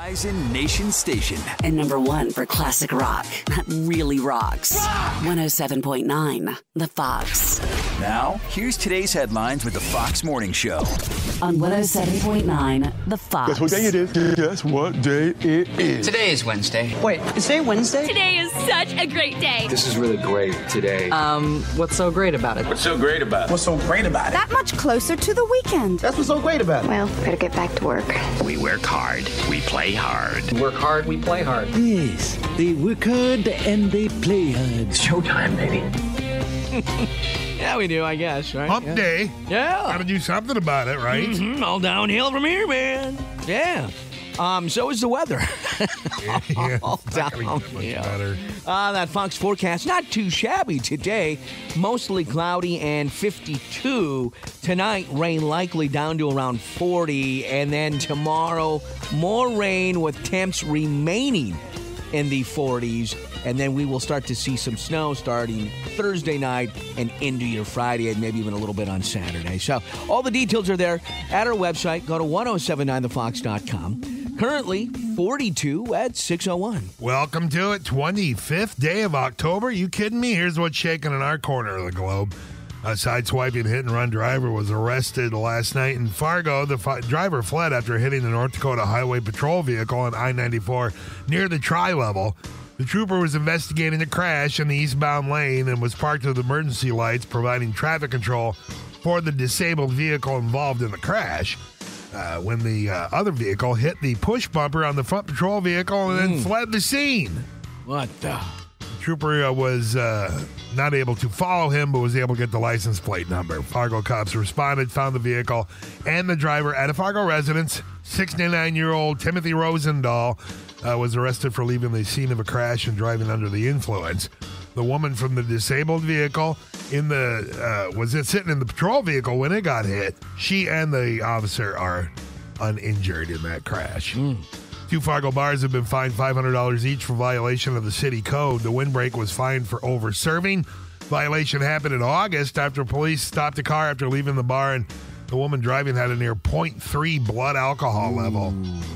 Rising Nation Station. And number one for classic rock that really rocks. 107.9, The Fox. Now, here's today's headlines with the Fox Morning Show. On 107.9, The Fox. Guess what day it is? Guess what day it is? Today is Wednesday. Wait, is today Wednesday? Today is such a great day. This is really great today. What's so great about it? What's so great about it? What's so great about it? That much closer to the weekend. That's what's so great about it. Well, better get back to work. We work hard, we play hard. We work hard, we play hard. Yes, they work hard and they play hard. It's showtime, baby. Yeah, we do, I guess, right? Hump day. Yeah. Gotta do something about it, right? Mm-hmm. All downhill from here, man. Yeah. So is the weather. Yeah, All it's not gonna get much better. That Fox forecast, not too shabby today. Mostly cloudy and 52. Tonight, rain likely down to around 40. And then tomorrow, more rain with temps remaining in the 40s. And then we will start to see some snow starting Thursday night and into your Friday and maybe even a little bit on Saturday. So all the details are there at our website. Go to 1079thefox.com. Currently 42 at 6:01. Welcome to it. 25th day of October. You kidding me? Here's what's shaking in our corner of the globe. A sideswiping hit-and-run driver was arrested last night in Fargo. The driver fled after hitting the North Dakota Highway Patrol vehicle on I-94 near the tri-level. The trooper was investigating the crash in the eastbound lane and was parked with emergency lights, providing traffic control for the disabled vehicle involved in the crash. When the other vehicle hit the push bumper on the front patrol vehicle and then fled the scene. What the? Trooper was not able to follow him, but was able to get the license plate number. Fargo cops responded, found the vehicle and the driver at a Fargo residence. 69-year-old Timothy Rosendahl was arrested for leaving the scene of a crash and driving under the influence. The woman from the disabled vehicle was sitting in the patrol vehicle when it got hit. She and the officer are uninjured in that crash. 2 Fargo bars have been fined $500 each for violation of the city code. The windbreak was fined for over-serving. Violation happened in August after police stopped the car after leaving the bar, and the woman driving had a near 0.3 blood alcohol level.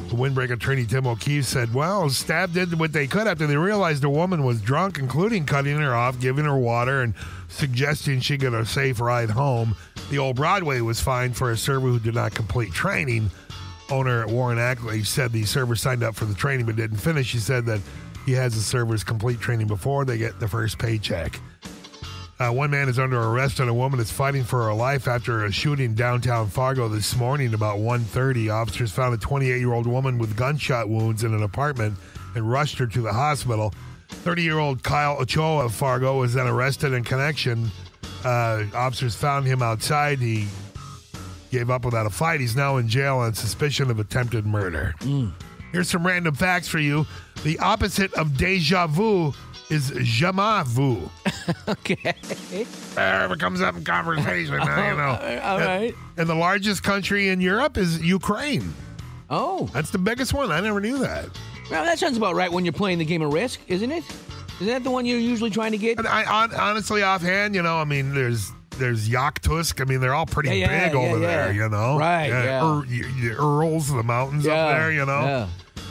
The windbreak attorney Tim O'Keefe said, well, staff did what they could after they realized the woman was drunk, including cutting her off, giving her water, and suggesting she get a safe ride home. The Old Broadway was fined for a server who did not complete training. Owner Warren Ackley said the server signed up for the training but didn't finish. He said that he has the servers complete training before they get the first paycheck. One man is under arrest and a woman is fighting for her life after a shooting downtown Fargo this morning about 1:30. Officers found a 28-year-old woman with gunshot wounds in an apartment and rushed her to the hospital. 30-year-old Kyle Ochoa of Fargo was then arrested in connection. Officers found him outside. He gave up without a fight. He's now in jail on suspicion of attempted murder. Here's some random facts for you. The opposite of deja vu is jamais vu. Okay. It comes up in conversation now, you know. All right. And the largest country in Europe is Ukraine. Oh. That's the biggest one. I never knew that. Well, that sounds about right when you're playing the game of Risk, isn't it? Isn't that the one you're usually trying to get? Honestly, offhand, you know, I mean, there's Yakutsk. I mean, they're all pretty big over there, you know. Right, Urals, the mountains up there, you know. Yeah.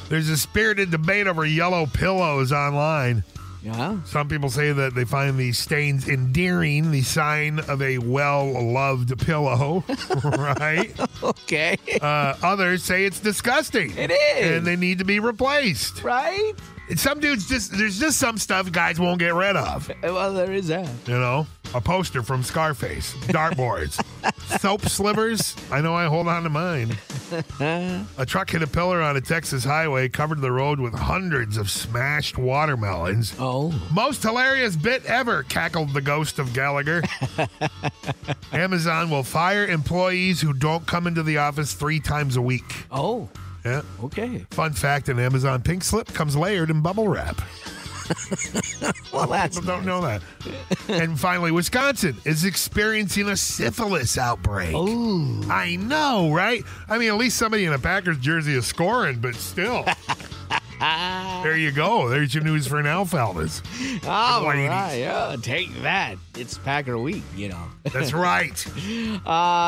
There's a spirited debate over yellow pillows online. Yeah. Some people say that they find these stains endearing, the sign of a well-loved pillow, right? Okay. Others say it's disgusting. It is. And they need to be replaced. Right? Some dudes there's just some stuff guys won't get rid of. Well, there is that. You know, a poster from Scarface, dartboards, soap slivers. I know I hold on to mine. A truck hit a pillar on a Texas highway, covered the road with hundreds of smashed watermelons. Oh. Most hilarious bit ever, cackled the ghost of Gallagher. Amazon will fire employees who don't come into the office 3 times a week. Oh. Yeah. Okay. Fun fact, an Amazon pink slip comes layered in bubble wrap. Well, that's people don't know that. And finally, Wisconsin is experiencing a syphilis outbreak. Oh. I know, right? I mean, at least somebody in a Packers jersey is scoring, but still. There you go. There's your news for now, fellas. All ladies. right, yeah, take that. It's Packer Week, That's right.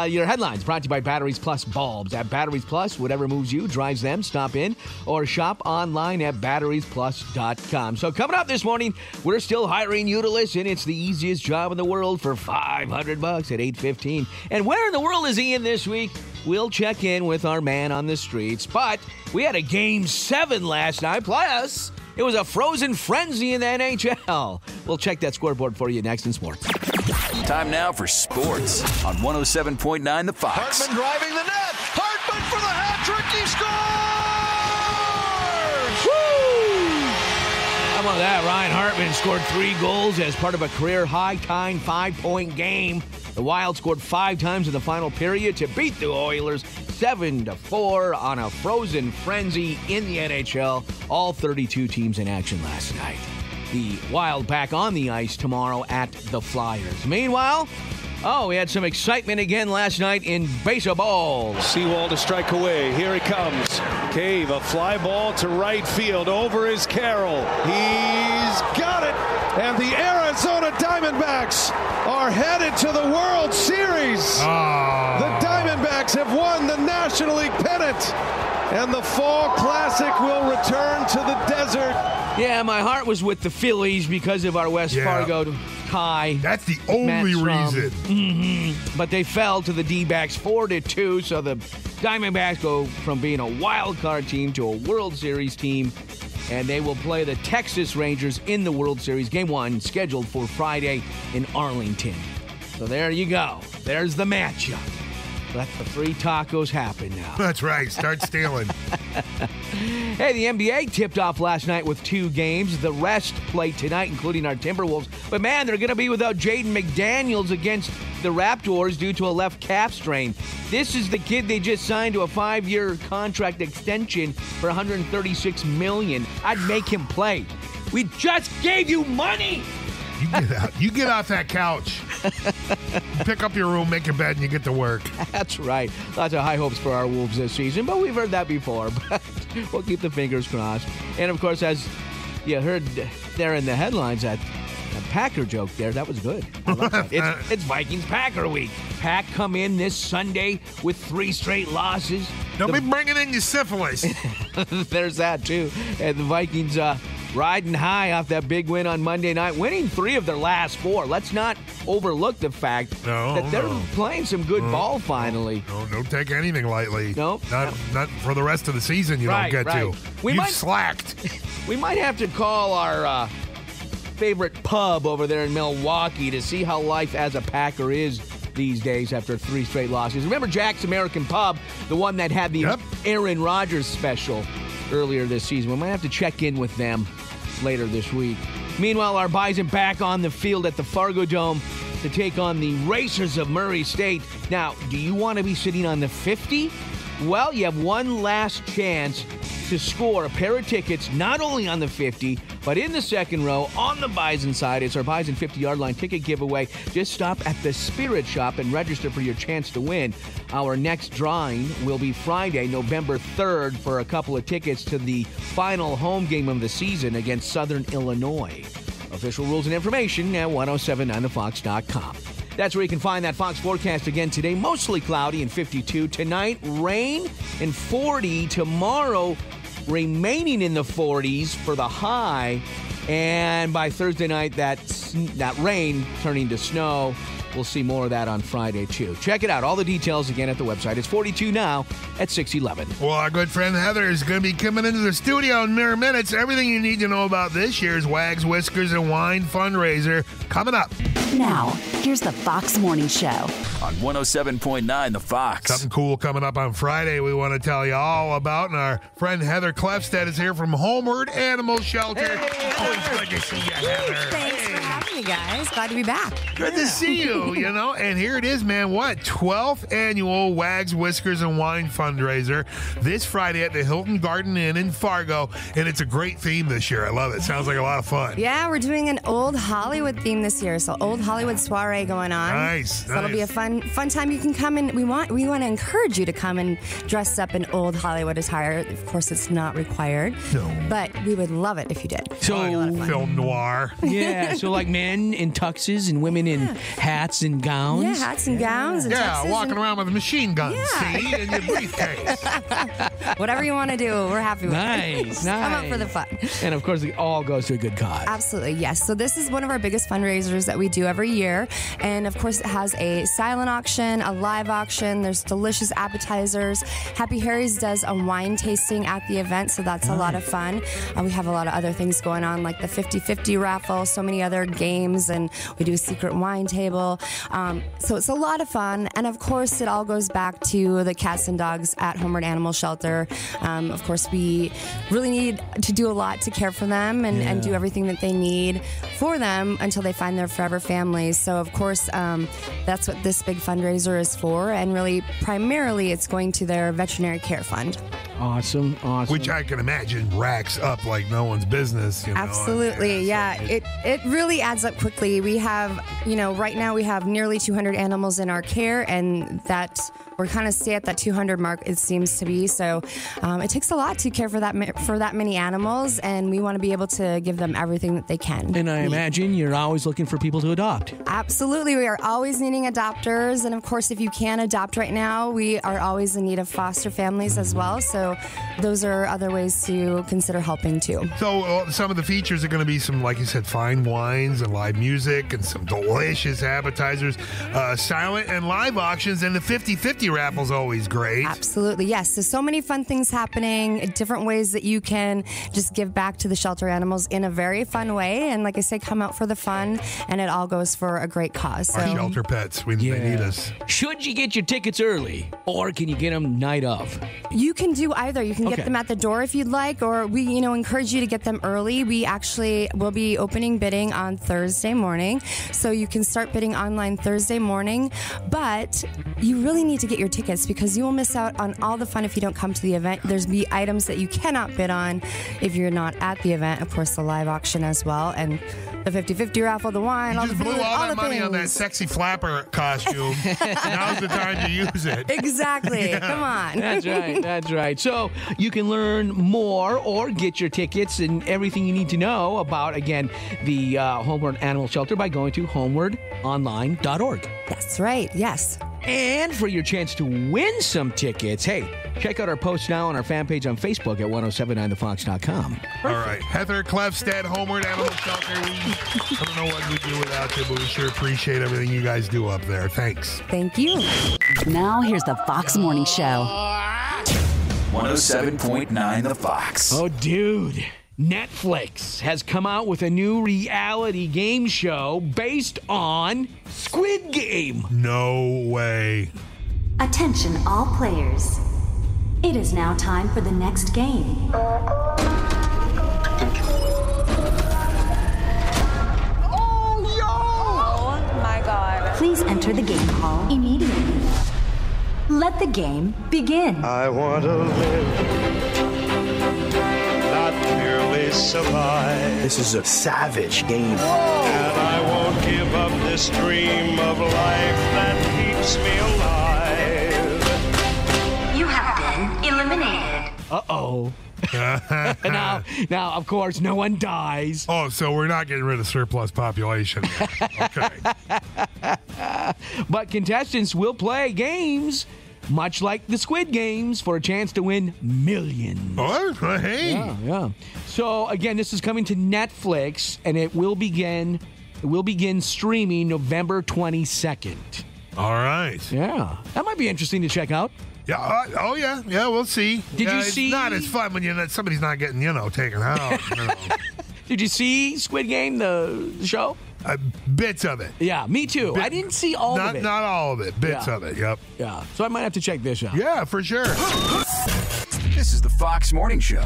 Your headlines brought to you by Batteries Plus Bulbs. At Batteries Plus, whatever moves you, drives them. Stop in or shop online at batteriesplus.com. So coming up this morning, we're still hiring you to listen. It's the easiest job in the world for $500 at 8:15. And where in the world is Ian this week? We'll check in with our man on the streets. But we had a Game 7 last night. Plus, it was a frozen frenzy in the NHL. We'll check that scoreboard for you next in sports. Time now for sports on 107.9 The Fox. Hartman driving the net. Hartman for the hat trick. He scores! Woo! How about that? Ryan Hartman scored 3 goals as part of a career-high-tying 5-point game. The Wild scored 5 times in the final period to beat the Oilers 7-4 on a frozen frenzy in the NHL. All 32 teams in action last night. The Wild back on the ice tomorrow at the Flyers. Meanwhile, we had some excitement again last night in baseball. Seawall to strike away. Here he comes. Cave, a fly ball to right field. Over is Carroll. He's got it. And the Arizona Diamondbacks are headed to the World Series. The Diamondbacks have won the National League pennant. And the Fall Classic will return to the desert. Yeah, my heart was with the Phillies because of our West Fargo tie. That's the only reason. But they fell to the D-backs 4-2, so the Diamondbacks go from being a wild card team to a World Series team, and they will play the Texas Rangers in the World Series. Game 1 scheduled for Friday in Arlington. So there you go. There's the matchup. Let the free tacos happen now. That's right. Start stealing. Hey, the NBA tipped off last night with 2 games. The rest played tonight, including our Timberwolves. But, man, they're going to be without Jaden McDaniels against the Raptors due to a left calf strain. This is the kid they just signed to a 5-year contract extension for $136 million. I'd make him play. We just gave you money. You get out. You get off that couch. You pick up your room, make your bed, and you get to work. That's right. Lots of high hopes for our Wolves this season, but we've heard that before. But we'll keep the fingers crossed. And, of course, as you heard there in the headlines, that Packer joke there, that was good. I love that. It's Vikings-Packer week. Pack come in this Sunday with 3 straight losses. Don't be bringing in your syphilis. There's that, too. And the Vikings riding high off that big win on Monday night, winning 3 of their last 4. Let's not overlook the fact that they're playing some good ball finally. No, don't take anything lightly. Nope. Not for the rest of the season you don't get to. You've slacked. We might have to call our favorite pub over there in Milwaukee to see how life as a Packer is these days after 3 straight losses. Remember Jack's American Pub, the one that had the Aaron Rodgers special earlier this season? We might have to check in with them later this week. Meanwhile, our Bison back on the field at the Fargo Dome to take on the Racers of Murray State. Now, do you want to be sitting on the 50? Well, you have one last chance to score a pair of tickets, not only on the 50, but in the second row on the Bison side. It's our Bison 50-yard line ticket giveaway. Just stop at the Spirit Shop and register for your chance to win. Our next drawing will be Friday, November 3rd, for a couple of tickets to the final home game of the season against Southern Illinois. Official rules and information at 1079thefox.com. That's where you can find that Fox forecast again today. Mostly cloudy and 52. Tonight, rain and 40. Tomorrow, remaining in the 40s for the high. And by Thursday night, that rain turning to snow. We'll see more of that on Friday, too. Check it out. All the details again at the website. It's 42 now at 611. Well, our good friend Heather is going to be coming into the studio in mere minutes. Everything you need to know about this year's Wags, Whiskers, and Wine fundraiser coming up. Now, here's the Fox Morning Show on 107.9 The Fox. Something cool coming up on Friday we want to tell you all about. And our friend Heather Klefstedt is here from Homeward Animal Shelter. Hey, always good to see you, Heather. Thanks for having me. you guys. Glad to be back. Good to see you, And here it is, man. What? 12th annual Wags, Whiskers, and Wine fundraiser this Friday at the Hilton Garden Inn in Fargo. And it's a great theme this year. I love it. Sounds like a lot of fun. Yeah, we're doing an Old Hollywood theme this year. So Old Hollywood soiree going on. Nice. So it'll be a fun time. You can come in. We want to encourage you to come and dress up in Old Hollywood attire. Of course, it's not required. No. But we would love it if you did. So film noir. Yeah, so like men in tuxes and women in hats and gowns. Yeah, hats and gowns and tuxes walking and... around with a machine gun, see, in your briefcase. Whatever you want to do, we're happy with it. Nice. Come out for the fun. And of course, it all goes to a good cause. Absolutely, yes. So this is one of our biggest fundraisers that we do every year. And of course, it has a silent auction, a live auction. There's delicious appetizers. Happy Harry's does a wine tasting at the event, so that's a lot of fun. We have a lot of other things going on, like the 50-50 raffle, so many other games, and we do a secret wine table. So it's a lot of fun. And of course, it all goes back to the cats and dogs at Homeward Animal Shelter. Of course, we really need to do a lot to care for them and do everything that they need for them until they find their forever families. So of course, that's what this big fundraiser is for. And really, primarily, it's going to their veterinary care fund. Awesome. Which I can imagine racks up like no one's business. Absolutely, yeah. It really adds up quickly. We have, right now we have nearly 200 animals in our care, and that we're kind of stay at that 200 mark, it seems to be. So it takes a lot to care for that many animals, and we want to be able to give them everything that they can. And I imagine you're always looking for people to adopt. Absolutely. We are always needing adopters. And of course, if you can adopt right now, we are always in need of foster families as well. So those are other ways to consider helping too. So some of the features are going to be some, like you said, fine wines and live music and some delicious appetizers, silent and live auctions, and the 50-50 raffle's always great. Absolutely, yes. So many fun things happening, different ways that you can just give back to the shelter animals in a very fun way. And like I say, come out for the fun, and it all goes for a great cause. Our shelter pets, they need us. Should you get your tickets early, or can you get them night of? You can do either. You can get them at the door if you'd like, or we, encourage you to get them early. We actually will be opening bidding on Thursday morning, so you can start bidding online Thursday morning. But you really need to get your tickets because you will miss out on all the fun if you don't come to the event. There's be items that you cannot bid on if you're not at the event. Of course, the live auction as well, and the 50-50 raffle, the wine, you all just the blew food, all all that the money things. on that sexy flapper costume. Now's the time to use it. Exactly. Yeah. Come on. That's right. So you can learn more or get your tickets and everything you need to know about, again, the Homeward Animal Shelter by going to homewardonline.org. That's right. Yes. And for your chance to win some tickets, hey, check out our post now on our fan page on Facebook at 1079thefox.com. All right. Heather Klefstedt, Homeward Animal Shelter. I don't know what we'd do without you, but we sure appreciate everything you guys do up there. Thanks. Thank you. Now here's the Fox Morning Show. 107.9 The Fox. Oh, dude. Netflix has come out with a new reality game show based on Squid Game. No way. Attention all players. It is now time for the next game. Oh my God. Please enter the game hall immediately. Let the game begin. I want to live, not merely survive. This is a savage game. Whoa. And I won't give up this dream of life that keeps me alive. You have been eliminated. Uh-oh. now, of course, no one dies. Oh, so we're not getting rid of surplus population. Okay. But contestants will play games much like the Squid Games for a chance to win millions. Oh, hey. Yeah. So, again, this is coming to Netflix, and it will begin streaming November 22nd. All right. Yeah. That might be interesting to check out. Yeah. Yeah. We'll see. Did you see? It's not as fun when somebody's not getting, taken out. Did you see Squid Game, the show? Bits of it. Yeah, me too. I didn't see all of it. Not all of it. Bits of it. Yep. Yeah. So I might have to check this out. Yeah, for sure. This This is the Fox Morning Show.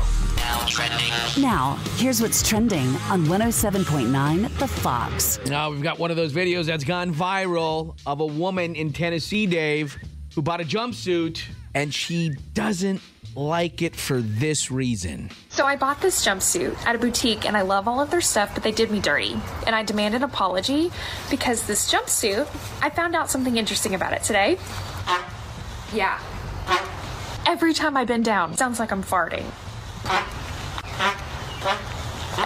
Now, here's what's trending on 107.9 The Fox. Now, we've got one of those videos that's gone viral of a woman in Tennessee, Dave, who bought a jumpsuit, and she doesn't like it for this reason. So I bought this jumpsuit at a boutique, and I love all of their stuff, but they did me dirty. And I demand an apology because this jumpsuit, I found out something interesting about it today. Yeah. Every time I bend down, it sounds like I'm farting.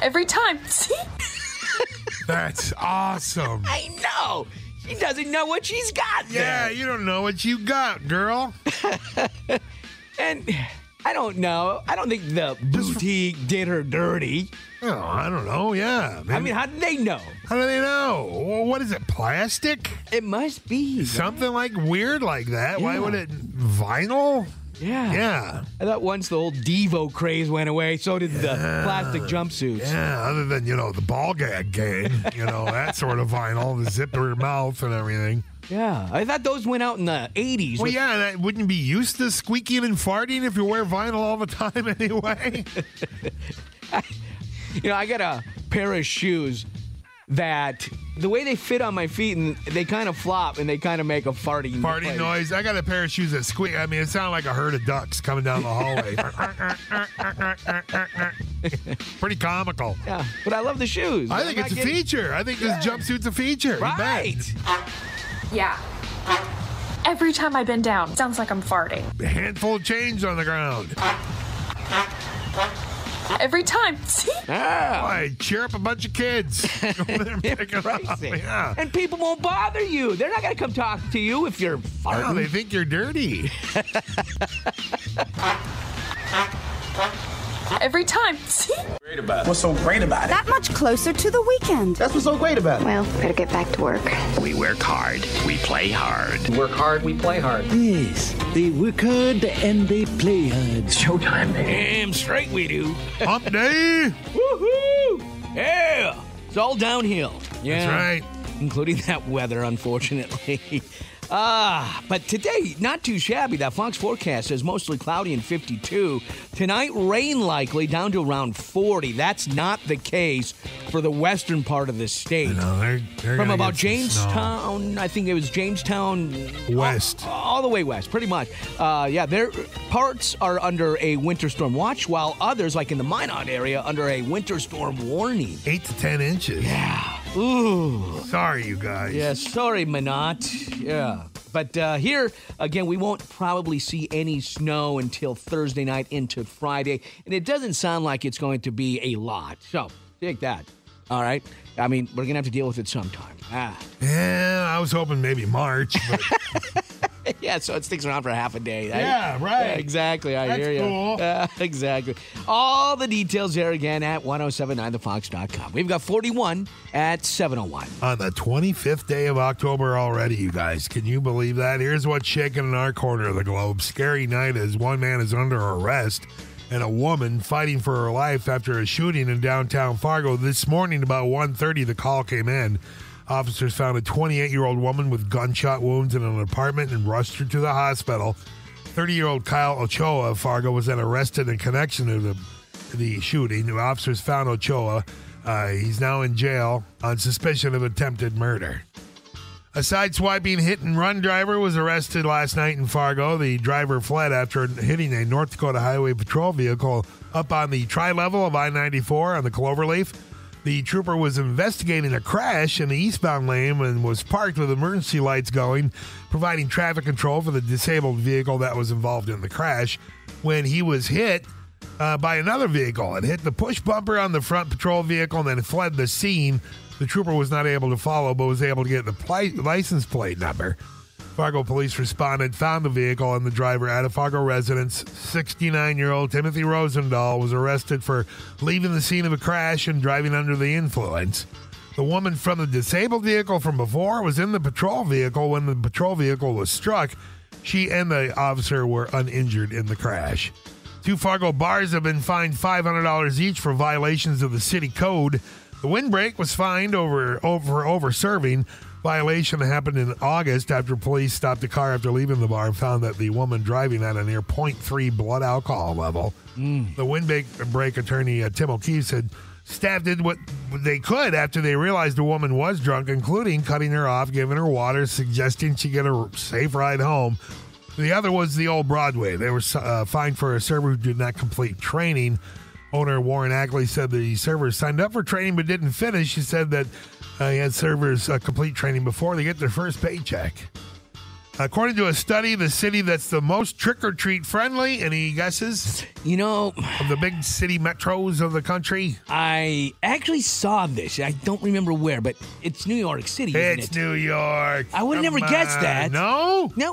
Every time. See? That's awesome. I know. She doesn't know what she's got there. Yeah, you don't know what you got, girl. And I don't know. I don't think the boutique did her dirty. Oh, I don't know. Yeah. Maybe. I mean, how do they know? How do they know? Well, what is it, plastic? It must be. Something like weird like that. Yeah. Why would it? Vinyl? Yeah. Yeah. I thought once the whole Devo craze went away, so did the plastic jumpsuits. Yeah, other than, the ball gag gang, that sort of vinyl, the zip to your mouth and everything. Yeah, I thought those went out in the 80s. Well, yeah, wouldn't you be used to squeaking and farting if you wear vinyl all the time anyway? I got a pair of shoes that the way they fit on my feet, and they kind of flop and they kind of make a farting noise. I got a pair of shoes that squeak. I mean, it sounded like a herd of ducks coming down the hallway. Pretty comical. Yeah, but I love the shoes. I think it's a feature. I think this jumpsuit's a feature. Right. Yeah. Every time I bend down, it sounds like I'm farting. A handful of change on the ground. Every time. See? Boy, cheer up a bunch of kids. Go there and pick it up. Yeah. And people won't bother you. They're not going to come talk to you if you're farting. No, they think you're dirty. Every time. See? What's so great about it? That much closer to the weekend. That's what's so great about it. Well, better get back to work. We work hard. We play hard. We work hard. We play hard. Yes, they work hard and they play hard. Showtime, baby. Damn straight we do. Hump day. Woohoo! Yeah. It's all downhill. Yeah. That's right. Including that weather, unfortunately. But today, not too shabby. That Fox forecast says mostly cloudy and 52. Tonight, rain likely down to around 40. That's not the case for the western part of the state. They're from about Jamestown, I think it was Jamestown west. All the way west, pretty much. Their parts are under a winter storm watch, while others, like in the Minot area, under a winter storm warning. 8 to 10 inches. Yeah. Ooh. Sorry, you guys. Yeah, sorry, Minot. Yeah. But here, again, we won't probably see any snow until Thursday night into Friday. And it doesn't sound like it's going to be a lot. So, take that. All right? I mean, we're going to have to deal with it sometime. Yeah, I was hoping maybe March. But... Yeah, so it sticks around for half a day. Yeah, right. Yeah, exactly. I hear you. Cool. Exactly. All the details there again at 1079thefox.com. We've got 41 at 7:01. On the 25th day of October already, you guys. Can you believe that? Here's what's shaking in our corner of the globe. Scary night as one man is under arrest and a woman fighting for her life after a shooting in downtown Fargo. This morning, about 1:30, the call came in. Officers found a 28-year-old woman with gunshot wounds in an apartment and rushed her to the hospital. 30-year-old Kyle Ochoa of Fargo was then arrested in connection to the shooting. The officers found Ochoa. He's now in jail on suspicion of attempted murder. A sideswiping hit-and-run driver was arrested last night in Fargo. The driver fled after hitting a North Dakota Highway Patrol vehicle up on the tri-level of I-94 on the Cloverleaf. The trooper was investigating a crash in the eastbound lane and was parked with emergency lights going, providing traffic control for the disabled vehicle that was involved in the crash, when he was hit by another vehicle and hit the push bumper on the front patrol vehicle and then fled the scene. The trooper was not able to follow, but was able to get the license plate number. Fargo police responded, found the vehicle and the driver at a Fargo residence. 69-year-old Timothy Rosendahl was arrested for leaving the scene of a crash and driving under the influence. The woman from the disabled vehicle from before was in the patrol vehicle when the patrol vehicle was struck. She and the officer were uninjured in the crash. 2 Fargo bars have been fined $500 each for violations of the city code. The windbreak was fined over serving, violation that happened in August after police stopped the car after leaving the bar and found that the woman driving had a near 0.3 blood alcohol level. The windbreak attorney, Tim O'Keefe, said staff did what they could after they realized the woman was drunk, including cutting her off, giving her water, suggesting she get a safe ride home. The other was the old Broadway. They were fined for a server who did not complete training. Owner Warren Ackley said the server signed up for training but didn't finish. He said that he had servers complete training before they get their first paycheck. According to a study, the city that's the most trick-or-treat friendly, any guesses? Of the big city metros of the country? I actually saw this. I don't remember where, but it's New York City, isn't it? It's New York. I would have never guessed that. No? No,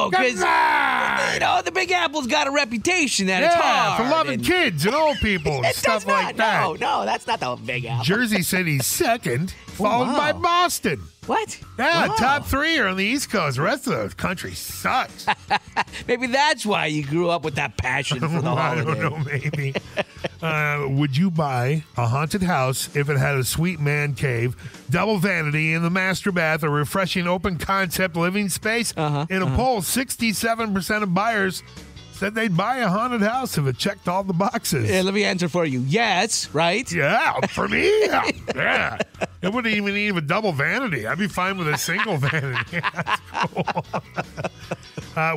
because the Big Apple's got a reputation that it's hard. For loving kids and old people and stuff like that. No, that's not the Big Apple. Jersey City's second, followed by Boston. What? Yeah, Wow. top 3 are on the East Coast. The rest of the country sucks. Maybe that's why you grew up with that passion for the holiday. I don't know, maybe. Would you buy a haunted house if it had a sweet man cave, double vanity in the master bath, a refreshing open concept living space? In a poll, 67% of buyers said they'd buy a haunted house if it checked all the boxes. Yeah, let me answer for you. Yes, right? Yeah, for me, yeah. It wouldn't even need a double vanity. I'd be fine with a single vanity. That's cool.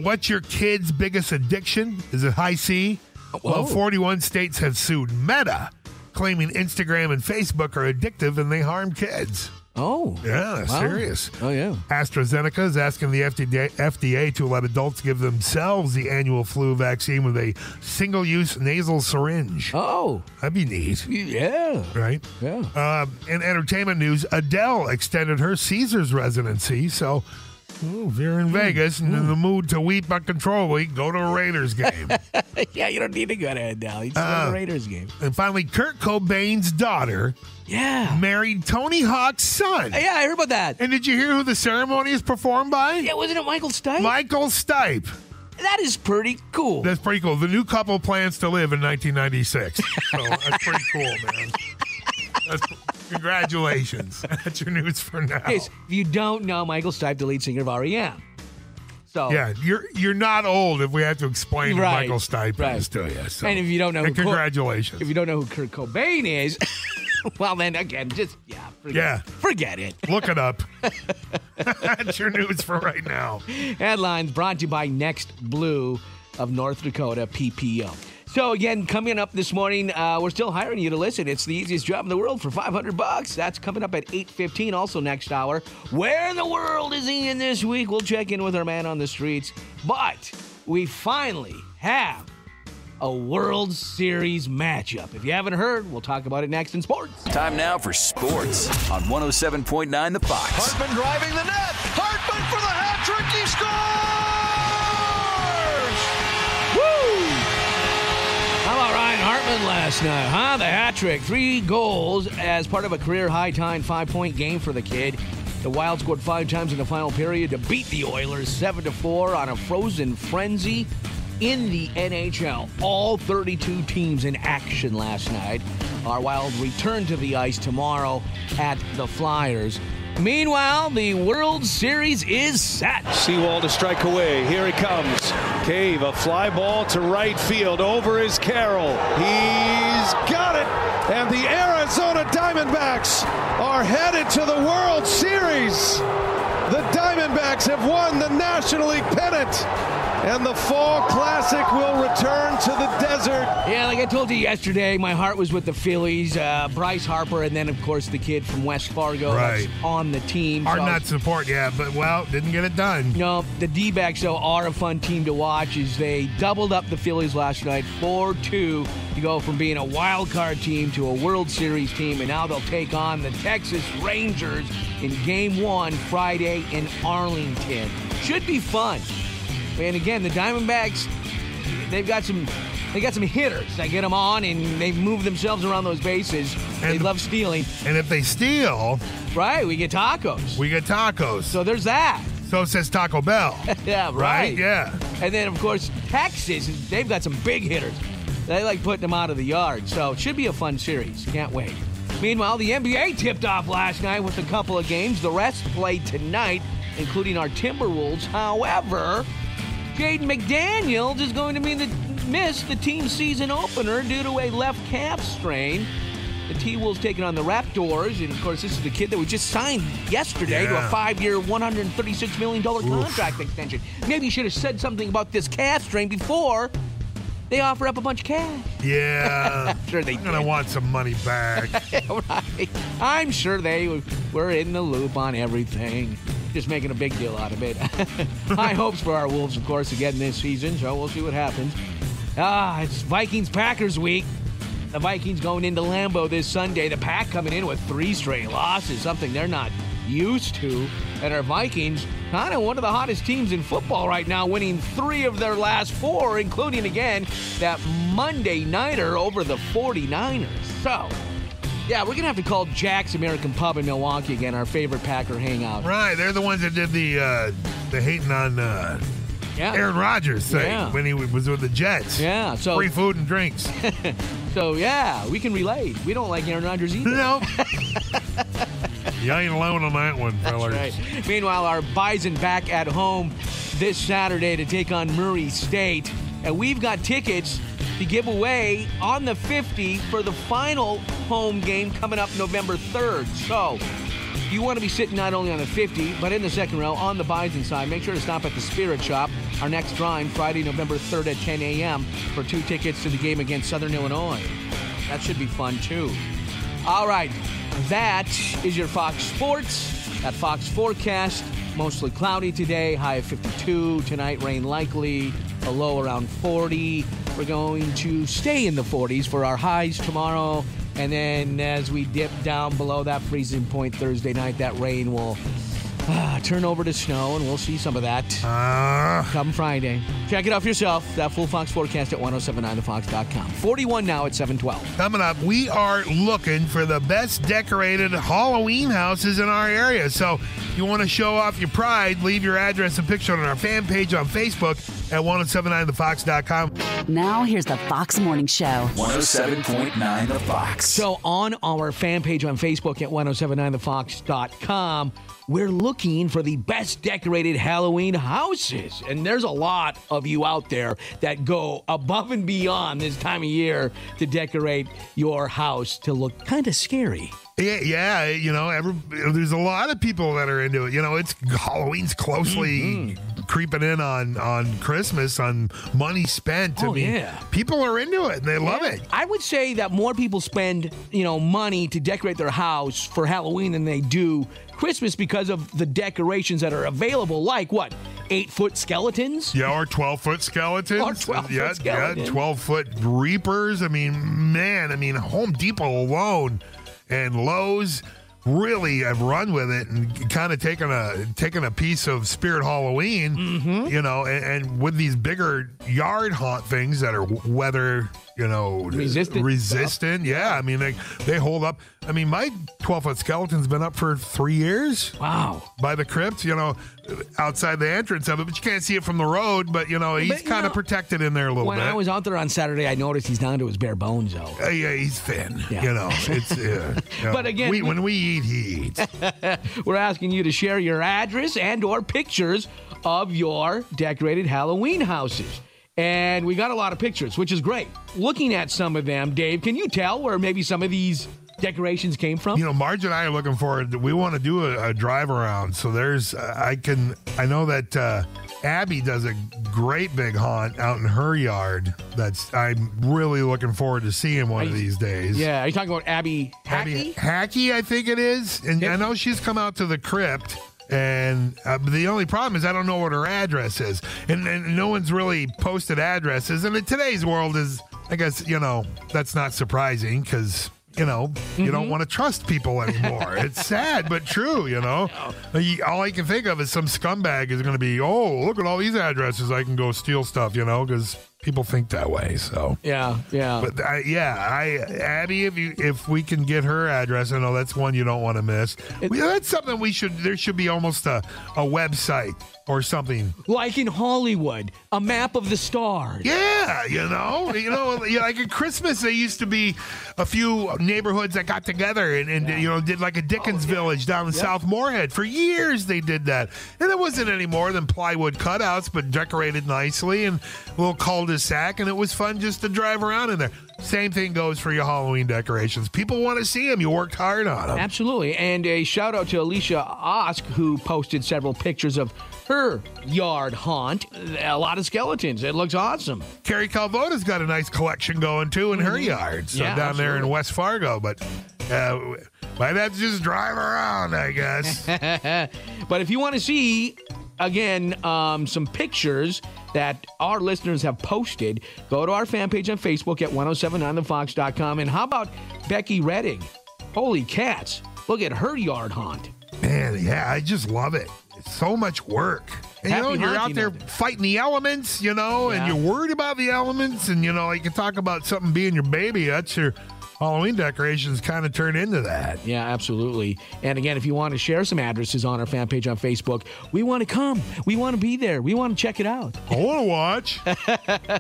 What's your kid's biggest addiction? Is it high C? Well, 41 states have sued Meta, claiming Instagram and Facebook are addictive and they harm kids. Oh. Yeah, wow. Serious. Oh, yeah. AstraZeneca is asking the FDA to let adults give themselves the annual flu vaccine with a single-use nasal syringe. Oh. That'd be neat. Yeah. Right? Yeah. In entertainment news, Adele extended her Caesars residency, so if you're in Vegas and in the mood to weep uncontrollably, go to a Raiders game. Yeah, you don't need to go to Adele. You just go to the Raiders game. And finally, Kurt Cobain's daughter married Tony Hawk's son. Yeah, I heard about that. And did you hear who the ceremony is performed by? Yeah, wasn't it Michael Stipe? Michael Stipe. That is pretty cool. That's pretty cool. The new couple plans to live in 1996. So that's pretty cool, man. Congratulations. That's your news for now. If you don't know, Michael Stipe, the lead singer of R.E.M. So yeah, you're not old if we have to explain who Michael Stipe is to you. So. And if you don't know, congratulations. If you don't know who Kurt Cobain is, well, then again, just forget it. Look it up. That's your news for right now. Headlines brought to you by Next Blue of North Dakota PPO. So again, coming up this morning, we're still hiring you to listen. It's the easiest job in the world for $500. That's coming up at 8:15. Also next hour, where in the world is Ian this week? We'll check in with our man on the streets. But we finally have a World Series matchup. If you haven't heard, we'll talk about it next in sports. Time now for sports on 107.9 The Fox. Hartman driving the net. Hartman for the hat trick. He scores! Woo! How about Ryan Hartman last night, huh? The hat trick. 3 goals as part of a career-high tying 5-point game for the kid. The Wild scored 5 times in the final period to beat the Oilers 7-4 on a frozen frenzy in the NHL. All 32 teams in action last night. Our Wild return to the ice tomorrow at the Flyers. Meanwhile, the World Series is set. Seawall to strike away. Here he comes. Cave, a fly ball to right field. Over is Carroll. He's got it. And the Arizona Diamondbacks are headed to the World Series. The Diamondbacks have won the National League pennant. And the Fall Classic will return to the desert. Yeah, like I told you yesterday, my heart was with the Phillies, Bryce Harper, and then, of course, the kid from West Fargo that's on the team. Hard not support, but, didn't get it done. No, the D-backs, though, are a fun team to watch as they doubled up the Phillies last night, 4-2, to go from being a wild card team to a World Series team, and now they'll take on the Texas Rangers in Game 1 Friday in Arlington. Should be fun. And again, the Diamondbacks, they've got some hitters that get them on, and they move themselves around those bases. They love stealing. And if they steal, we get tacos. So there's that. So says Taco Bell. Yeah, right. Yeah. And then, of course, Texas, they've got some big hitters. They like putting them out of the yard. So it should be a fun series. Can't wait. Meanwhile, the NBA tipped off last night with a couple of games. The rest played tonight, including our Timberwolves. However, Jaden McDaniels is going to miss the team season opener due to a left calf strain. The T-Wolves taking on the Raptors, and of course, this is the kid that we just signed yesterday to a 5-year, $136 million contract extension. Maybe you should have said something about this calf strain before they offer up a bunch of cash. Yeah. Sure they I'm going to want some money back. Right. I'm sure they were in the loop on everything. Just making a big deal out of it. High hopes for our Wolves, of course, again this season, so we'll see what happens. It's Vikings-Packers week. The Vikings going into Lambeau this Sunday. The Pack coming in with 3 straight losses, something they're not used to. And our Vikings, kind of one of the hottest teams in football right now, winning 3 of their last 4, including, again, that Monday Nighter over the 49ers. So, yeah, we're going to have to call Jack's American Pub in Milwaukee again, our favorite Packer hangout. Right, they're the ones that did the hating on Aaron Rodgers thing when he was with the Jets. Yeah, so free food and drinks. So, yeah, we can relate. We don't like Aaron Rodgers either. No. You ain't alone on that one, fellas. That's right. Meanwhile, our Bison back at home this Saturday to take on Murray State. And we've got tickets to give away on the 50 for the final home game coming up November 3rd. So, if you want to be sitting not only on the 50, but in the second row on the Bison side, make sure to stop at the Spirit Shop. Our next drawing, Friday, November 3rd at 10 a.m. for 2 tickets to the game against Southern Illinois. That should be fun, too. All right, that is your Fox Sports. That Fox forecast, mostly cloudy today, high of 52. Tonight, rain likely, a low around 40. We're going to stay in the 40s for our highs tomorrow. And then as we dip down below that freezing point Thursday night, that rain will turn over to snow, and we'll see some of that come Friday. Check it out for yourself. That full Fox forecast at 1079thefox.com. 41 now at 712. Coming up, we are looking for the best decorated Halloween houses in our area. So if you want to show off your pride, leave your address and picture on our fan page on Facebook at 1079thefox.com. Now here's the Fox Morning Show. 107.9 The Fox. So on our fan page on Facebook at 1079thefox.com, we're looking for the best decorated Halloween houses. And there's a lot of you out there that go above and beyond this time of year to decorate your house to look kind of scary. Yeah, there's a lot of people that are into it. It's Halloween's closely creeping in on Christmas, on money spent. People are into it and they love it. I would say that more people spend, money to decorate their house for Halloween than they do Christmas because of the decorations that are available, like what? 8-foot skeletons? Yeah, or 12-foot skeletons. Or 12-foot skeletons. Yeah, 12-foot reapers. Home Depot alone and Lowe's really have run with it and kind of taken a piece of Spirit Halloween, and with these bigger yard haunt things that are weather, resistant. Yeah, they hold up. My 12-foot skeleton's been up for 3 years. Wow. By the crypt, outside the entrance of it, but you can't see it from the road, but, he's kind of protected in there a little bit. When I was out there on Saturday, I noticed he's down to his bare bones, though. Yeah, he's thin. Yeah. But again, when we eat, he eats. We're asking you to share your address and or pictures of your decorated Halloween houses. And we got a lot of pictures, which is great. Looking at some of them, Dave, can you tell where maybe some of these decorations came from? Marge and I are looking forward. We want to do a drive around. So I know that Abby does a great big haunt out in her yard. I'm really looking forward to seeing one of these days. Yeah, are you talking about Abby Hackey? Hackey, I think it is. And I know she's come out to the crypt. And the only problem is I don't know what her address is. And no one's really posted addresses. And in today's world is, I guess, that's not surprising because, you don't want to trust people anymore. It's sad, but true, All I can think of is some scumbag is going to be, look at all these addresses. I can go steal stuff, because People think that way, so yeah. But Abby, if we can get her address, I know that's one you don't want to miss. That's something there should be almost a website or something like in Hollywood, a map of the stars. Yeah, like at Christmas, there used to be a few neighborhoods that got together and did like a Dickens Village down in South Moorhead. For years, they did that, and it wasn't any more than plywood cutouts, but decorated nicely and a little cul-de-sac, and it was fun just to drive around in there. Same thing goes for your Halloween decorations. People want to see them. You worked hard on them. Absolutely. And a shout out to Alicia Osk, who posted several pictures of her yard haunt. A lot of skeletons. It looks awesome. Carrie Calvota's got a nice collection going, too, in her yard. So down there in West Fargo. But might have to just drive around, I guess. But if you want to see, again, some pictures that our listeners have posted, go to our fan page on Facebook at 1079thefox.com. And how about Becky Redding? Holy cats. Look at her yard haunt. Man, yeah, I just love it. It's so much work. And, you're out there fighting the elements, and you're worried about the elements. And, you can talk about something being your baby. That's your Halloween decorations kind of turn into that. Yeah, absolutely. And again, if you want to share some addresses on our fan page on Facebook, we want to come. We want to be there. We want to check it out. I want to watch.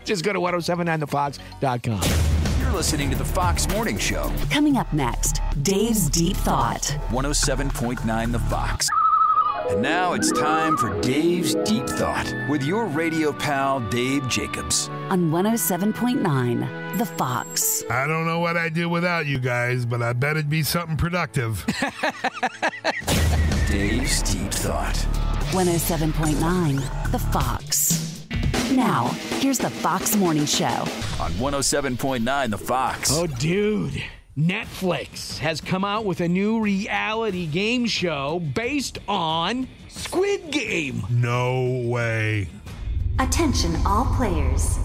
Just go to 1079thefox.com. You're listening to the Fox Morning Show. Coming up next, Dave's Deep Thought. 107.9 The Fox. And now it's time for Dave's Deep Thought with your radio pal, Dave Jacobs. On 107.9 The Fox. I don't know what I'd do without you guys, but I bet it'd be something productive. Dave's Deep Thought. 107.9 The Fox. Now, here's the Fox Morning Show. On 107.9 The Fox. Oh, dude. Netflix has come out with a new reality game show based on Squid Game. No way. Attention all players.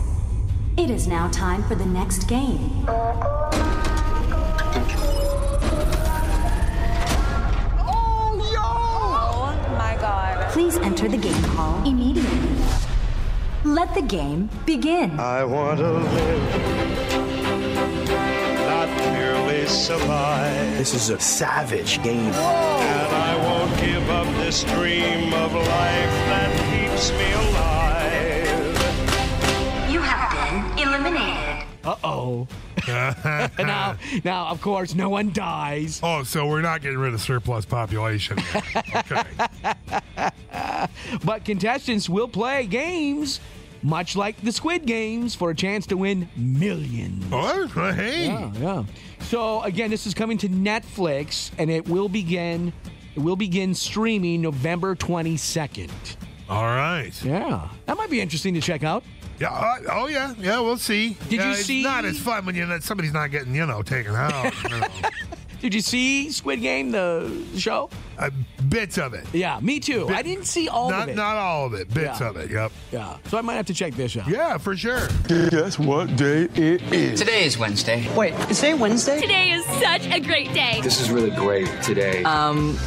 It is now time for the next game. Oh my God. Please enter the game hall immediately. Let the game begin. I want to live, not merely survive. This is a savage game. And I won't give up this dream of life that keeps me alive. You have been eliminated. Uh-oh. Now, of course, no one dies. Oh, so we're not getting rid of surplus population. Okay. But contestants will play games much like the Squid Games for a chance to win millions. Oh, hey. Yeah. So, again, this is coming to Netflix, and it will begin streaming November 22nd. All right. Yeah. That might be interesting to check out. Yeah. Yeah, we'll see. Did you see? It's not as fun when somebody's not getting, taken out. Did you see Squid Game, the show? Bits of it. Yeah, me too. I didn't see all of it. Not all of it. Bits of it, yep. Yeah, so I might have to check this out. Yeah, for sure. Guess what day it is? Today is Wednesday. Wait, is today Wednesday? Today is such a great day. This is really great today.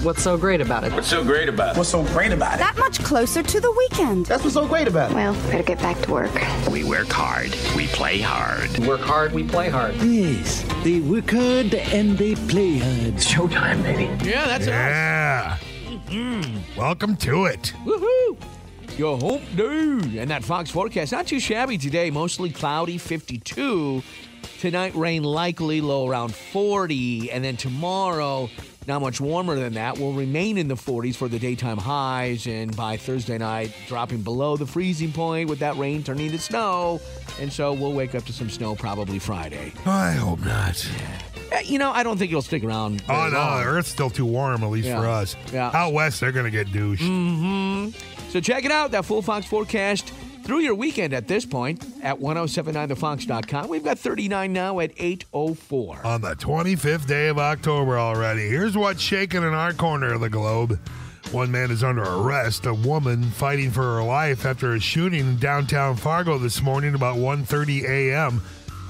What's so great about it? What's so great about it? What's so great about it? That much closer to the weekend. That's what's so great about it. Well, better get back to work. We work hard. We play hard. Work hard, we play hard. Yes, they work hard and they play hard. Showtime, baby. Yeah, that's us. Welcome to it. Woohoo! Your home dude. And that Fox forecast, not too shabby today. Mostly cloudy, 52. Tonight, rain likely, low around 40. And then tomorrow, not much warmer than that. Will remain in the 40s for the daytime highs. And by Thursday night, dropping below the freezing point with that rain turning to snow. And so we'll wake up to some snow probably Friday. I hope not. I don't think it'll stick around. Oh, no, the Earth's still too warm, at least for us. Yeah. Out west, they're going to get douched. Mm-hmm. So check it out, that full Fox forecast through your weekend at this point at 1079thefox.com. We've got 39 now at 8:04. On the 25th day of October already. Here's what's shaking in our corner of the globe. One man is under arrest. A woman fighting for her life after a shooting in downtown Fargo this morning about 1:30 a.m.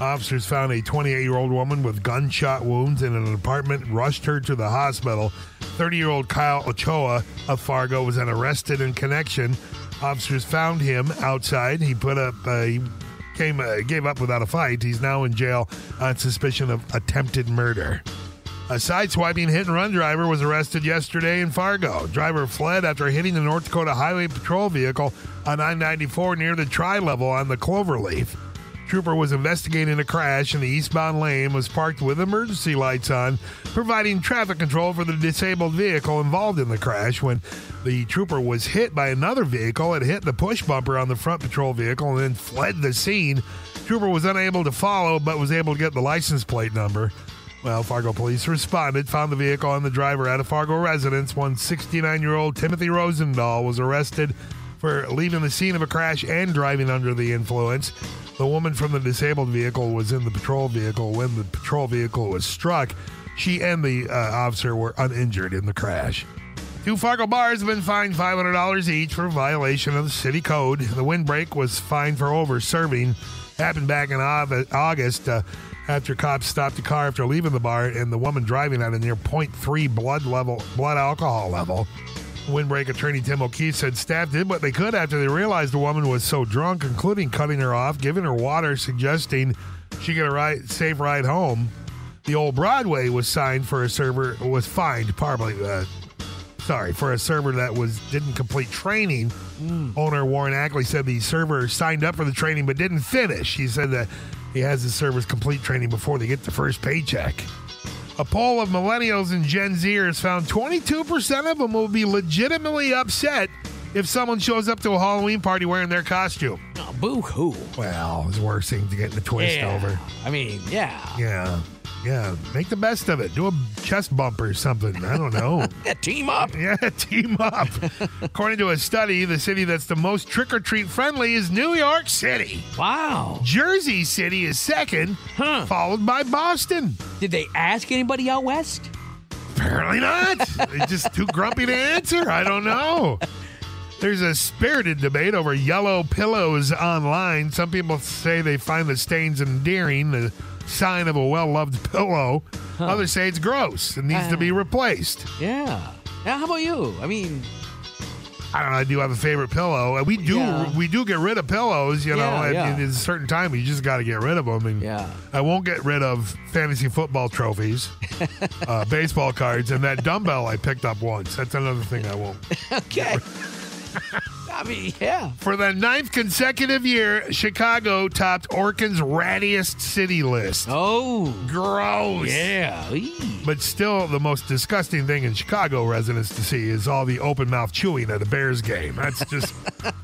Officers found a 28-year-old woman with gunshot wounds in an apartment, rushed her to the hospital. 30-year-old Kyle Ochoa of Fargo was then arrested in connection. Officers found him outside. He put up gave up without a fight. He's now in jail on suspicion of attempted murder. A sideswiping hit-and-run driver was arrested yesterday in Fargo. Driver fled after hitting the North Dakota Highway Patrol vehicle on I-94 near the tri-level on the Cloverleaf. Trooper was investigating a crash in the eastbound lane, was parked with emergency lights on, providing traffic control for the disabled vehicle involved in the crash. When the trooper was hit by another vehicle, it hit the push bumper on the front patrol vehicle and then fled the scene. Trooper was unable to follow, but was able to get the license plate number. Well, Fargo police responded, found the vehicle and the driver at a Fargo residence. 69-year-old Timothy Rosendahl was arrested for leaving the scene of a crash and driving under the influence. The woman from the disabled vehicle was in the patrol vehicle when the patrol vehicle was struck. She and the officer were uninjured in the crash. 2 Fargo bars have been fined $500 each for violation of the city code. The windbreak was fined for over-serving. Happened back in August after cops stopped the car after leaving the bar and the woman driving at a near 0.3 blood alcohol level. Windbreak attorney Tim O'Keefe said staff did what they could after they realized the woman was so drunk, including cutting her off, giving her water, suggesting she get a safe ride home. The old Broadway was fined for a server that didn't complete training. Owner Warren Ackley said the server signed up for the training but didn't finish. He said that he has the servers complete training before they get the first paycheck. A poll of millennials and Gen Zers found 22% of them will be legitimately upset if someone shows up to a Halloween party wearing their costume. Oh, boo-hoo. Well, it's worse thing to get in a twist over. I mean, yeah. Yeah, make the best of it. Do a chest bump or something. I don't know. Team up. Yeah, team up. According to a study, the city that's the most trick-or-treat friendly is New York City. Wow. Jersey City is second, followed by Boston. Did they ask anybody out west? Apparently not. They're just too grumpy to answer. I don't know. There's a spirited debate over yellow pillows online. Some people say they find the stains endearing, the sign of a well-loved pillow. Others say it's gross and needs to be replaced. Yeah. Now, how about you? I mean, I don't know. I do have a favorite pillow. We do get rid of pillows, at a certain time. You just got to get rid of them. And I won't get rid of fantasy football trophies, baseball cards, and that dumbbell I picked up once. That's another thing I won't. Okay. I mean, yeah. For the 9th consecutive year, Chicago topped Orkin's rattiest city list. Oh. Gross. Yeah. But still, the most disgusting thing in Chicago residents to see is all the open mouth chewing at a Bears game. That's just...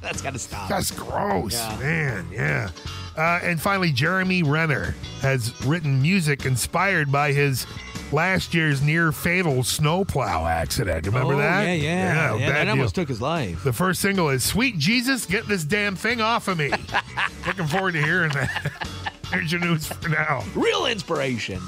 That's got to stop. That's gross, man. Yeah. And finally, Jeremy Renner has written music inspired by his last year's near-fatal snowplow accident. Remember that? Yeah, that almost took his life. The first single is Sweet Jesus, Get This Damn Thing Off of Me. Looking forward to hearing that. Here's your news for now. Real inspiration.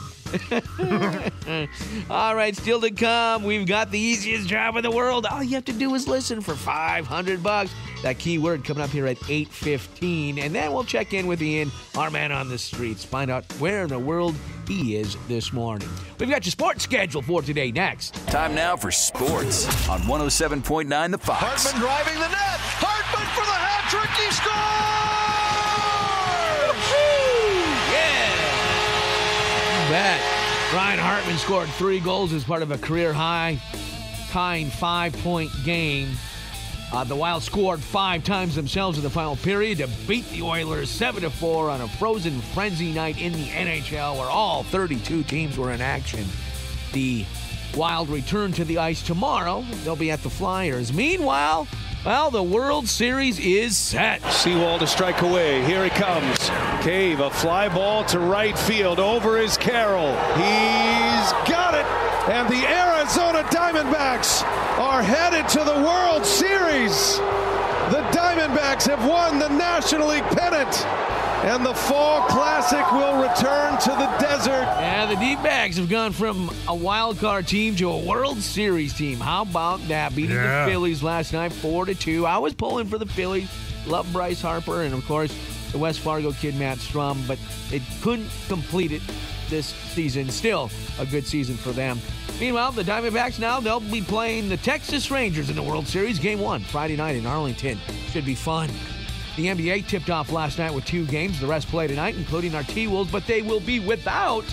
All right, still to come, we've got the easiest job in the world. All you have to do is listen for $500. That key word coming up here at 8:15. And then we'll check in with Ian, our man on the streets, find out where in the world he is this morning. We've got your sports schedule for today next. Time now for sports on 107.9 The Fox. Hartman driving the net. Hartman for the hat trick. He scores! Yeah. Bet. Ryan Hartman scored 3 goals as part of a career-high tying 5-point game. The Wild scored 5 times themselves in the final period to beat the Oilers 7-4 on a frozen frenzy night in the NHL where all 32 teams were in action. The Wild return to the ice tomorrow. They'll be at the Flyers. Meanwhile, well, the World Series is set. Seawall to strike away. Here he comes. Cave, a fly ball to right field. Over is Carroll. He's got it. And the Arizona Diamondbacks are headed to the World Series. The Diamondbacks have won the National League pennant. And the Fall Classic will return to the desert. Yeah, the D-backs have gone from a wild card team to a World Series team. How about that? Beating the Phillies last night 4-2. I was pulling for the Phillies. Love Bryce Harper and, of course, the West Fargo kid Matt Strum. But they couldn't complete it this season. Still a good season for them. Meanwhile, the Diamondbacks now, they'll be playing the Texas Rangers in the World Series. Game 1, Friday night in Arlington. Should be fun. The NBA tipped off last night with 2 games. The rest play tonight, including our T-Wolves, but they will be without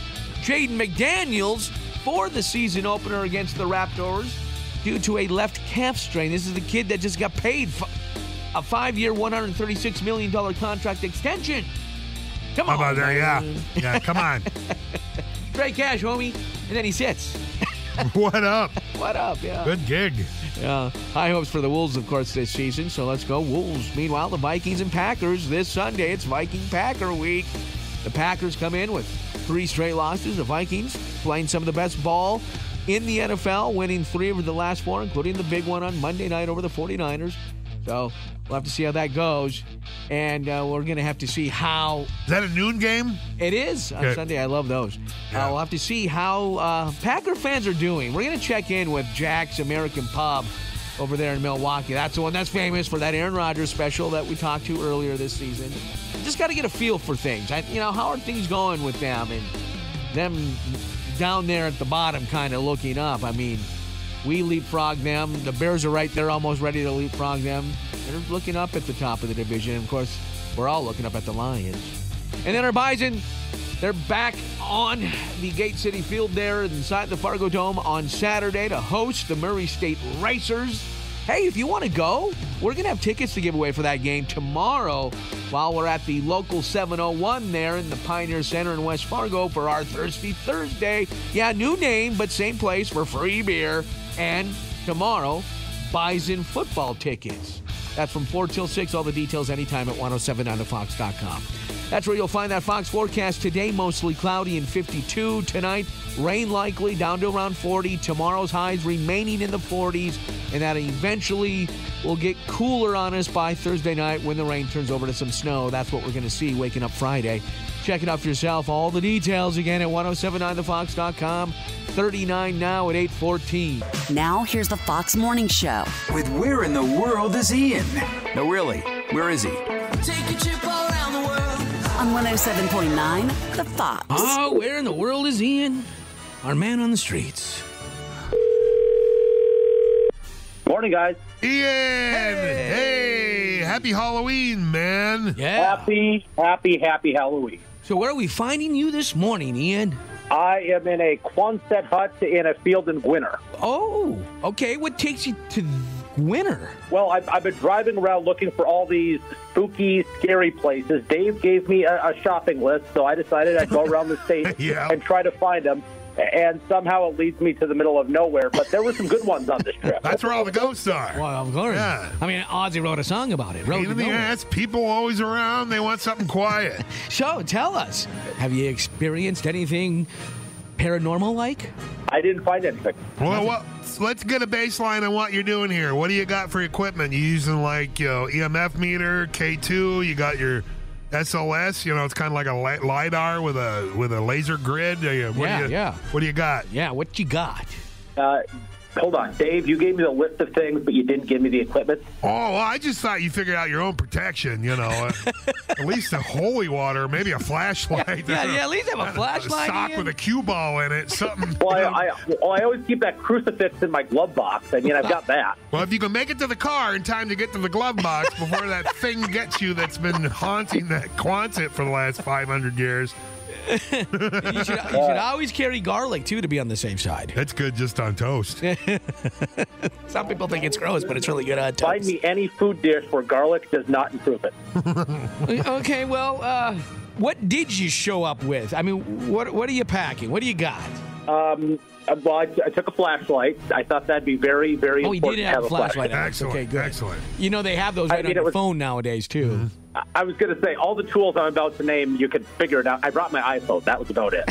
Jaden McDaniels for the season opener against the Raptors due to a left calf strain. This is the kid that just got paid a 5-year, $136 million contract extension. Come on, how about there? Yeah, come on. Straight cash, homie. And then he sits. What up? What up, yeah. Good gig. Yeah. High hopes for the Wolves, of course, this season. So let's go Wolves. Meanwhile, the Vikings and Packers this Sunday. It's Viking-Packer week. The Packers come in with 3 straight losses. The Vikings playing some of the best ball in the NFL, winning 3 of the last 4, including the big one on Monday night over the 49ers. So we'll have to see how that goes. And we're going to have to see how... Is that a noon game? It is on Sunday. I love those. Yeah. We'll have to see how Packer fans are doing. We're going to check in with Jack's American Pub over there in Milwaukee. That's the one that's famous for that Aaron Rodgers special that we talked to earlier this season. Just got to get a feel for things. How are things going with them and them down there at the bottom kind of looking up? I mean, we leapfrog them. The Bears are right there almost ready to leapfrog them. They're looking up at the top of the division. And of course, we're all looking up at the Lions. And then our Bison, they're back on the Gate City Field there inside the Fargo Dome on Saturday to host the Murray State Racers. Hey, if you want to go, we're going to have tickets to give away for that game tomorrow while we're at the local 701 there in the Pioneer Center in West Fargo for our Thirsty Thursday. Yeah, new name, but same place for free beer. And tomorrow, Bison football tickets. That's from 4 till 6. All the details anytime at 1079thefox.com. That's where you'll find that Fox forecast today. Mostly cloudy and 52. Tonight, rain likely down to around 40. Tomorrow's highs remaining in the 40s. And that eventually will get cooler on us by Thursday night when the rain turns over to some snow. That's what we're going to see waking up Friday. Check it out for yourself. All the details again at 1079thefox.com. 39 now at 8:14. Now here's the Fox Morning Show. With Where in the World is Ian? No, really, where is he? Take a trip around the world. On 107.9, The Fox. Oh, where in the world is Ian? Our man on the streets. Morning, guys. Ian! Hey! Happy Halloween, man. Yeah. Happy Halloween. So where are we finding you this morning, Ian? I am in a Quonset hut in a field in Gwinner. Oh, okay. What takes you to Gwinner? Well, I've been driving around looking for all these spooky, scary places. Dave gave me a shopping list, so I decided I'd go around the state and try to find them. And somehow it leads me to the middle of nowhere. But there were some good ones on this trip. That's where all the ghosts are. Well, of course. Yeah. I mean, Ozzy wrote a song about it. Pain in the ass, people always around. They want something quiet. So, tell us, have you experienced anything paranormal-like? I didn't find anything. Well, let's get a baseline on what you're doing here. What do you got for equipment? You using EMF meter, K2? You got your SLS? It's kind of like a LiDAR with a laser grid. What do you got? Yeah, what you got? Hold on, Dave, you gave me the list of things, but you didn't give me the equipment. Oh, well, I just thought you figured out your own protection, At least a holy water, maybe a flashlight. Yeah, at least have a flashlight. A sock with a cue ball in it, something. Well, I always keep that crucifix in my glove box. I mean, I've got that. Well, if you can make it to the car in time to get to the glove box before that thing gets you that's been haunting that Quonset for the last 500 years. You should always carry garlic, too, to be on the safe side. That's good just on toast. Some people think it's gross, but it's really good on toast. Find me any food dish where garlic does not improve it. Okay, well, what did you show up with? I mean, what are you packing? What do you got? Well, I took a flashlight. I thought that'd be very, very important. Oh, you did have a flashlight. Excellent. Okay, good. Excellent. They have those on your phone nowadays, too. Mm-hmm. I was going to say, all the tools I'm about to name, you could figure it out. I brought my iPhone. That was about it.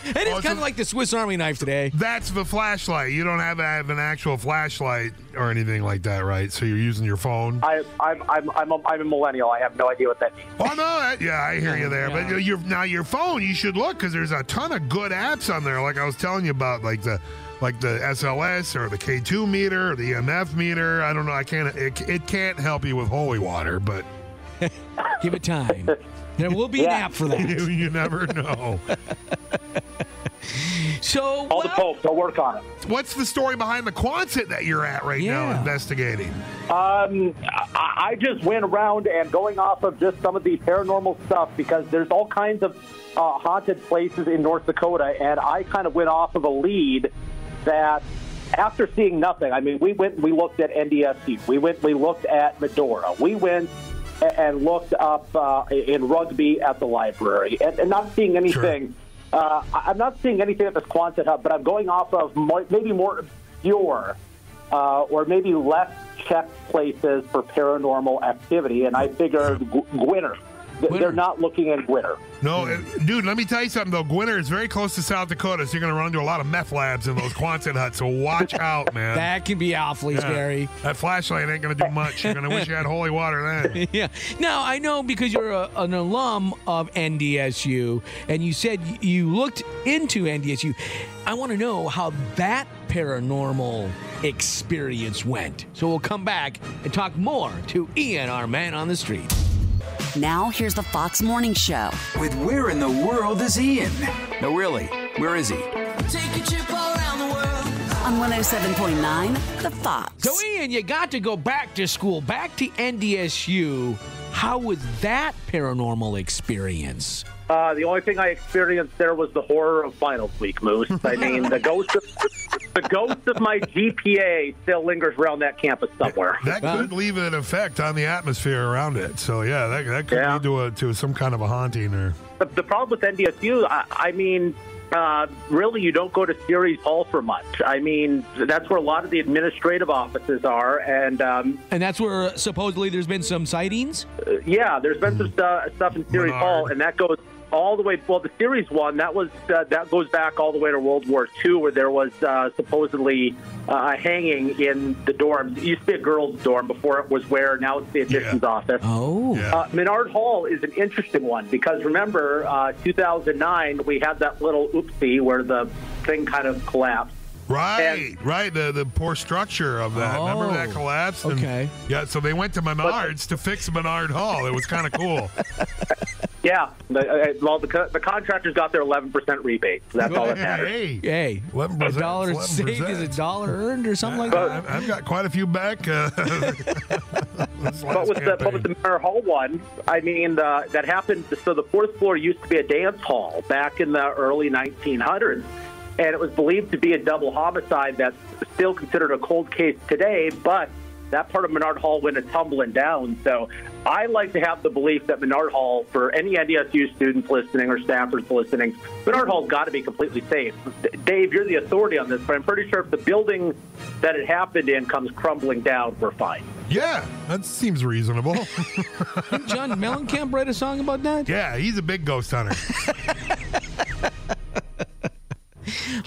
It is kind of like the Swiss Army knife today. That's the flashlight. You don't have an actual flashlight or anything like that, right? So you're using your phone. I'm a millennial. I have no idea what that means. Oh no, I hear you there. Yeah. But your phone, you should look because there's a ton of good apps on there. Like I was telling you about, like the SLS or the K2 meter or the EMF meter. I don't know. It can't help you with holy water, but give it time. There will be an app for that. You never know. So all the popes, I'll work on it. What's the story behind the Quonset that you're at right now investigating? I just went around and going off of just some of the paranormal stuff because there's all kinds of haunted places in North Dakota, and I kind of went off of a lead that after seeing nothing, I mean, we looked at NDSU, we looked at Medora, we went and looked up in Rugby at the library, and not seeing anything. Sure. I'm not seeing anything at this Quonset hut, but I'm going off of maybe more obscure or maybe less checked places for paranormal activity, and I figured Gwinner. They're not looking at Gwinner. No, dude, let me tell you something, though. Gwinner is very close to South Dakota, so you're going to run into a lot of meth labs in those Quonset huts, so watch out, man. That can be awfully scary. That flashlight ain't going to do much. You're going to wish you had holy water then. Yeah. Now, I know because you're an alum of NDSU, and you said you looked into NDSU. I want to know how that paranormal experience went. So we'll come back and talk more to Ian, our man on the street. Now, here's the Fox Morning Show. With Where in the World is Ian? No, really, where is he? Take a trip all around the world. On 107.9, The Fox. So, Ian, you got to go back to school, back to NDSU. How was that paranormal experience? The only thing I experienced there was the horror of finals week, Moose. I mean, the ghost of my GPA still lingers around that campus somewhere. That could leave an effect on the atmosphere around it. So, yeah, that could lead to some kind of a haunting. Or the problem with NDSU, I mean, really, you don't go to Ceres Hall for much. I mean, that's where a lot of the administrative offices are, and that's where supposedly there's been some sightings. Yeah, there's been some stuff in Ceres Hall, and that goes all the way. Well, the Ceres one that goes back all the way to World War II, where there was supposedly a hanging in the dorms. It used to be a girls' dorm before it was where now it's the admissions office. Oh, Menard Hall is an interesting one because remember, 2009 we had that little oopsie where the thing kind of collapsed. Right. The poor structure of that. Remember that collapsed? Okay. Yeah, so they went to Menards to fix Menard Hall. It was kind of cool. Yeah. The contractors got their 11% rebate. So that's all that matters. Hey, 11%. $1 saved is $1 earned or something like that. I've got quite a few back. But with the Menard Hall one, I mean, that happened. So the fourth floor used to be a dance hall back in the early 1900s. And it was believed to be a double homicide that's still considered a cold case today, but that part of Menard Hall went tumbling down. So I like to have the belief that Menard Hall, for any NDSU students listening or staffers listening, Menard Hall's got to be completely safe. Dave, you're the authority on this, but I'm pretty sure if the building that it happened in comes crumbling down, we're fine. Yeah, that seems reasonable. Didn't John Mellencamp write a song about that? Yeah, he's a big ghost hunter.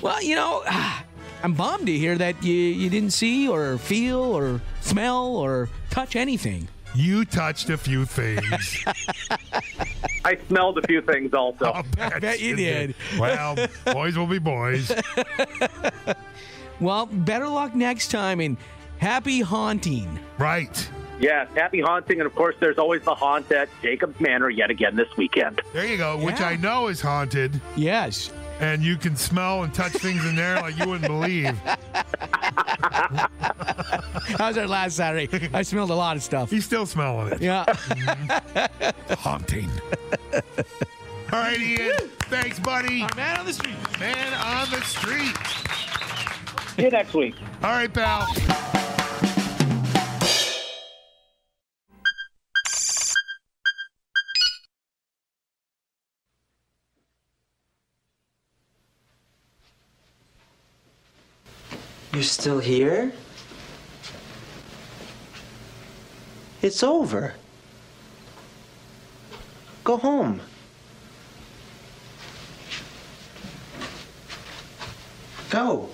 Well, you know, I'm bummed to hear that you didn't see or feel or smell or touch anything. You touched a few things. I smelled a few things also. I bet you did. Well, boys will be boys. Well, better luck next time and happy haunting. Right. Yes, happy haunting, and of course there's always the haunt at Jacobs Manor yet again this weekend. There you go, which I know is haunted. Yes. And you can smell and touch things in there like you wouldn't believe. How's our last Saturday? I smelled a lot of stuff. He's still smelling it. Yeah. Haunting. All right, Ian. Thanks, buddy. Our man on the street. Man on the street. See you next week. All right, pal. You're still here? It's over. Go home. Go.